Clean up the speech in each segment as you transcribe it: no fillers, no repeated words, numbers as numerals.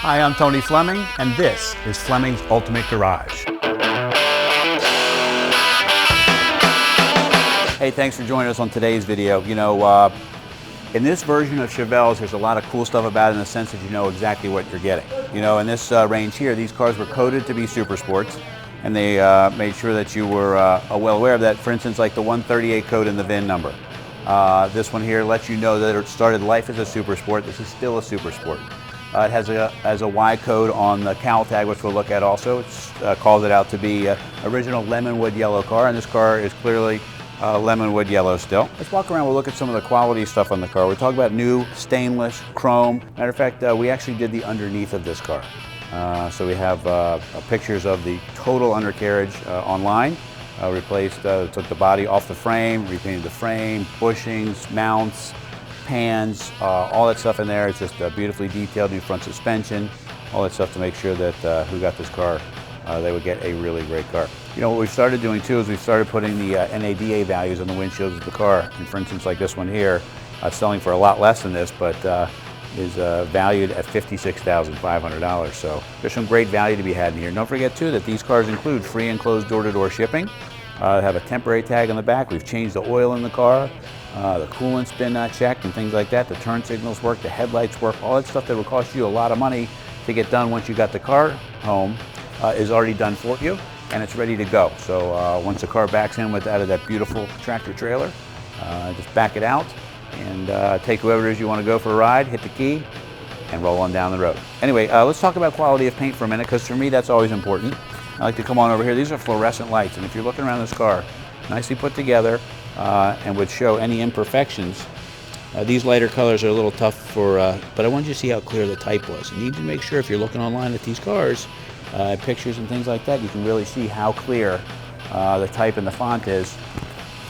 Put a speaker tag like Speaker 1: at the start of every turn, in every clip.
Speaker 1: Hi, I'm Tony Fleming, and this is Fleming's Ultimate Garage. Hey, thanks for joining us on today's video. You know, in this version of Chevelles, there's a lot of cool stuff about it in the sense that you know exactly what you're getting. You know, in this range here, these cars were coded to be super sports, and they made sure that you were well aware of that. For instance, like the 138 code in the VIN number. This one here lets you know that it started life as a super sport. This is still a super sport. It has a Y code on the cowl tag, which we'll look at also. It calls it out to be original Lemonwood yellow car, and this car is clearly Lemonwood yellow still. Let's walk around. We'll look at some of the quality stuff on the car. We'll talk about new stainless chrome. Matter of fact, we actually did the underneath of this car. So we have pictures of the total undercarriage online. Replaced, took the body off the frame, repainted the frame, bushings, mounts, pans, all that stuff in there. It's just beautifully detailed, new front suspension, all that stuff to make sure that who got this car, they would get a really great car. You know, what we've started doing too is we've started putting the NADA values on the windshields of the car. And for instance, like this one here, selling for a lot less than this, but is valued at $56,500. So there's some great value to be had in here. Don't forget too that these cars include free and closed door-to-door shipping. Have a temporary tag on the back. We've changed the oil in the car. The coolant's been checked and things like that. The turn signals work, the headlights work, all that stuff that would cost you a lot of money to get done once you got the car home is already done for you, and it's ready to go. So once the car backs in out of that beautiful tractor trailer, just back it out and take whoever it is you want to go for a ride, hit the key, and roll on down the road. Anyway, let's talk about quality of paint for a minute, because for me that's always important. I like to come on over here. These are fluorescent lights, and if you're looking around this car, nicely put together, and would show any imperfections. These lighter colors are a little tough for, but I wanted you to see how clear the type was. You need to make sure if you're looking online at these cars, pictures and things like that, you can really see how clear the type and the font is,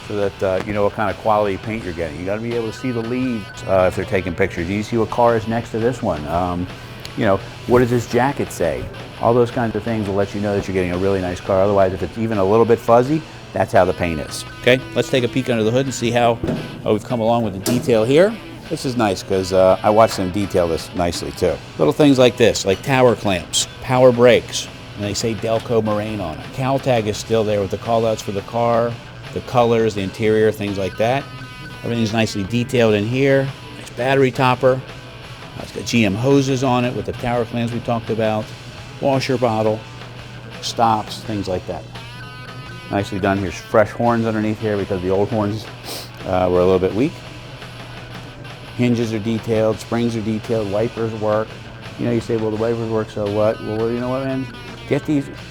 Speaker 1: so that you know what kind of quality paint you're getting. You got to be able to see the leaves if they're taking pictures. You see what car is next to this one. You know, what does this jacket say? All those kinds of things will let you know that you're getting a really nice car. Otherwise, if it's even a little bit fuzzy, that's how the paint is. Okay, let's take a peek under the hood and see how we've come along with the detail here. This is nice because I watched them detail this nicely too. Little things like this, like tower clamps, power brakes, and they say Delco Moraine on it. Cowl tag is still there with the call outs for the car, the colors, the interior, things like that. Everything's nicely detailed in here. Nice battery topper. It's got GM hoses on it with the tower clamps we talked about. Washer bottle, stops, things like that. Nicely done. Here's fresh horns underneath here because the old horns were a little bit weak. Hinges are detailed, springs are detailed, wipers work. You know, you say, well, the wipers work, so what? Well, you know what, man?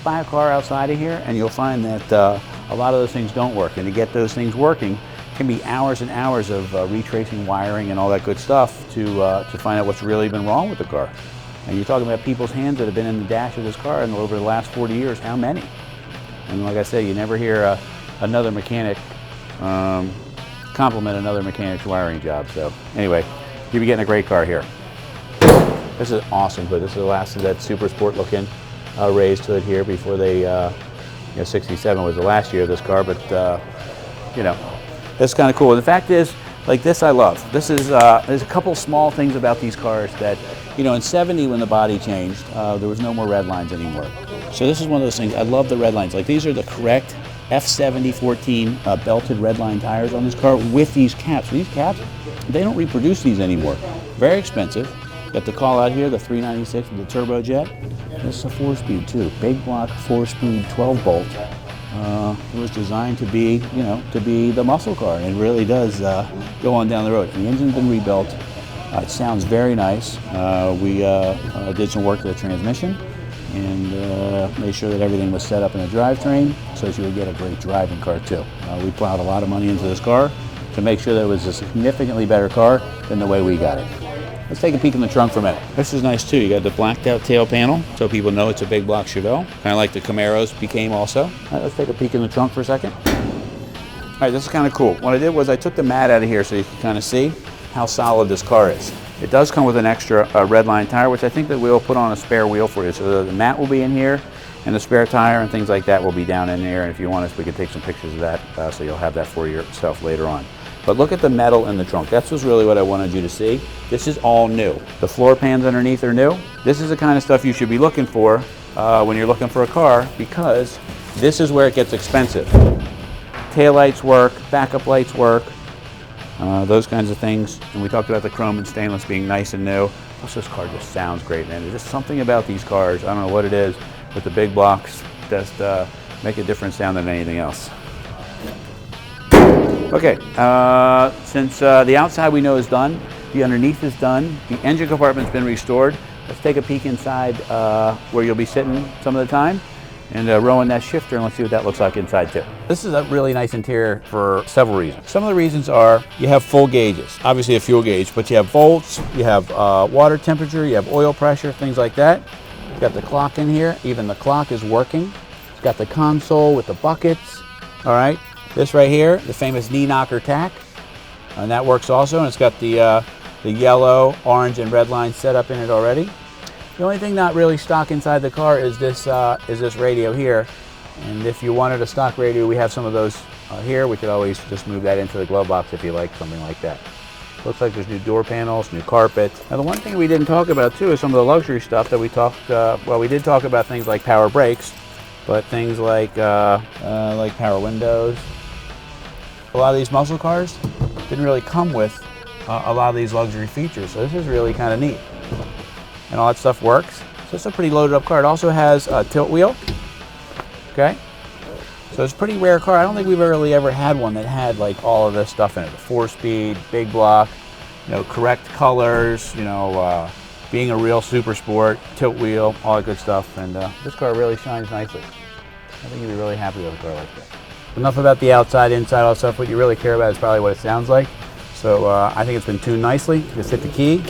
Speaker 1: Buy a car outside of here, and you'll find that a lot of those things don't work. And to get those things working can be hours and hours of retracing wiring and all that good stuff to find out what's really been wrong with the car. And you're talking about people's hands that have been in the dash of this car and over the last 40 years, how many? And like I say, you never hear another mechanic compliment another mechanic's wiring job. So anyway, you'll be getting a great car here. This is awesome, but this is the last of that super sport looking raised hood here before they, you know, 67 was the last year of this car, but you know, that's kind of cool. And the fact is, like this I love. This is, there's a couple small things about these cars that, you know, in 70 when the body changed, there was no more red lines anymore. So this is one of those things, I love the red lines. Like these are the correct F70 14 belted red line tires on this car with these caps. These caps, they don't reproduce these anymore. Very expensive. Got the call out here, the 396 with the turbojet. This is a 4-speed too. Big block 4-speed 12 bolt. It was designed to be, you know, to be the muscle car, and it really does go on down the road. The engine's been rebuilt. It sounds very nice. We did some work to the transmission and made sure that everything was set up in a drivetrain so that you would get a great driving car too. We plowed a lot of money into this car to make sure that it was a significantly better car than the way we got it. Let's take a peek in the trunk for a minute. This is nice too. You got the blacked out tail panel so people know it's a big block Chevelle, kind of like the Camaros became also. All right, let's take a peek in the trunk for a second. All right, this is kind of cool. What I did was I took the mat out of here so you can kind of see how solid this car is. It does come with an extra red line tire, which I think that we'll put on a spare wheel for you. So the mat will be in here, and the spare tire and things like that will be down in there. And if you want us, we can take some pictures of that, so you'll have that for yourself later on. But look at the metal in the trunk. That's what's really what I wanted you to see. This is all new. The floor pans underneath are new. This is the kind of stuff you should be looking for when you're looking for a car, because this is where it gets expensive. Taillights work, backup lights work, those kinds of things. And we talked about the chrome and stainless being nice and new. Plus this car just sounds great, man. There's just something about these cars, I don't know what it is, but the big blocks just make a different sound than anything else. Okay, since the outside we know is done, the underneath is done, the engine compartment's been restored, let's take a peek inside where you'll be sitting some of the time and rowing that shifter, and let's see what that looks like inside too. This is a really nice interior for several reasons. Some of the reasons are you have full gauges, obviously a fuel gauge, but you have volts, you have water temperature, you have oil pressure, things like that. You've got the clock in here, even the clock is working. It's got the console with the buckets, all right? This right here, the famous knee knocker tach, and that works also, and it's got the yellow, orange, and red lines set up in it already. The only thing not really stock inside the car is this radio here, and if you wanted a stock radio, we have some of those here. We could always just move that into the glove box if you like something like that. Looks like there's new door panels, new carpet. Now the one thing we didn't talk about too is some of the luxury stuff that we talked, well, we did talk about things like power brakes, but things like power windows. A lot of these muscle cars didn't really come with a lot of these luxury features, so this is really kind of neat. And all that stuff works. So it's a pretty loaded up car. It also has a tilt wheel, okay? So it's a pretty rare car. I don't think we've really ever had one that had like all of this stuff in it. The 4-speed, big block, you know, correct colors, you know, being a real super sport, tilt wheel, all that good stuff. And this car really shines nicely. I think you'd be really happy with a car like that. Enough about the outside, inside, all that stuff. What you really care about is probably what it sounds like. So I think it's been tuned nicely. Just hit the key.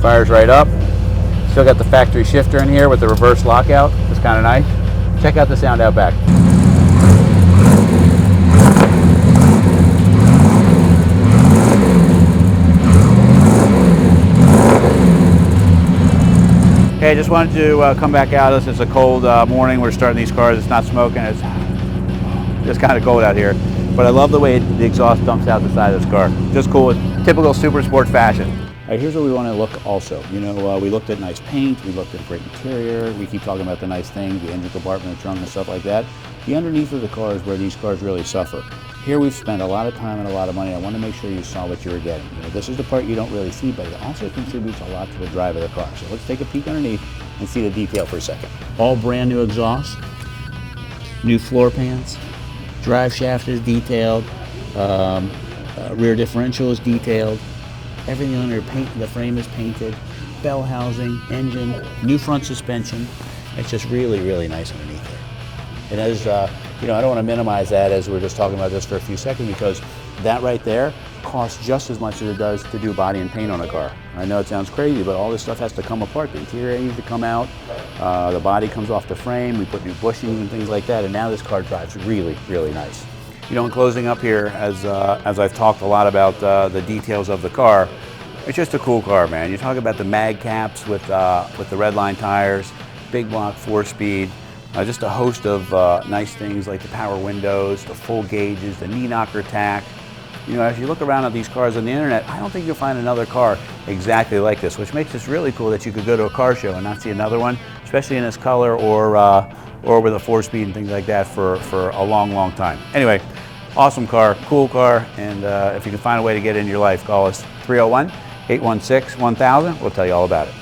Speaker 1: Fires right up. Still got the factory shifter in here with the reverse lockout. It's kind of nice. Check out the sound out back. Okay, I just wanted to come back out of this. It's a cold morning. We're starting these cars. It's not smoking. It's just kind of cold out here. But I love the way the exhaust dumps out the side of this car. Just cool, typical super sport fashion. All right, here's where we want to look also. You know, we looked at nice paint, we looked at great interior, we keep talking about the nice things, the engine compartment, the trunk and stuff like that. The underneath of the car is where these cars really suffer. Here we've spent a lot of time and a lot of money. I want to make sure you saw what you were getting. You know, this is the part you don't really see, but it also contributes a lot to the drive of the car. So let's take a peek underneath and see the detail for a second. All brand new exhaust, new floor pans, drive shaft is detailed, rear differential is detailed, everything under the frame is painted, bell housing, engine, new front suspension. It's just really, really nice underneath there. And as, you know, I don't want to minimize that as we're just talking about this for a few seconds, because that right there costs just as much as it does to do body and paint on a car. I know it sounds crazy, but all this stuff has to come apart. The interior needs to come out, the body comes off the frame, we put new bushings and things like that, and now this car drives really, really nice. You know, in closing up here, as I've talked a lot about the details of the car, it's just a cool car, man. You talk about the mag caps with the redline tires, big block 4-speed, just a host of nice things like the power windows, the full gauges, the knee knocker tach. You know, as you look around at these cars on the internet, I don't think you'll find another car exactly like this, which makes this really cool that you could go to a car show and not see another one, especially in this color or with a 4-speed and things like that for a long, long time. Anyway, awesome car, cool car, and if you can find a way to get it in your life, call us 301-816-1000. We'll tell you all about it.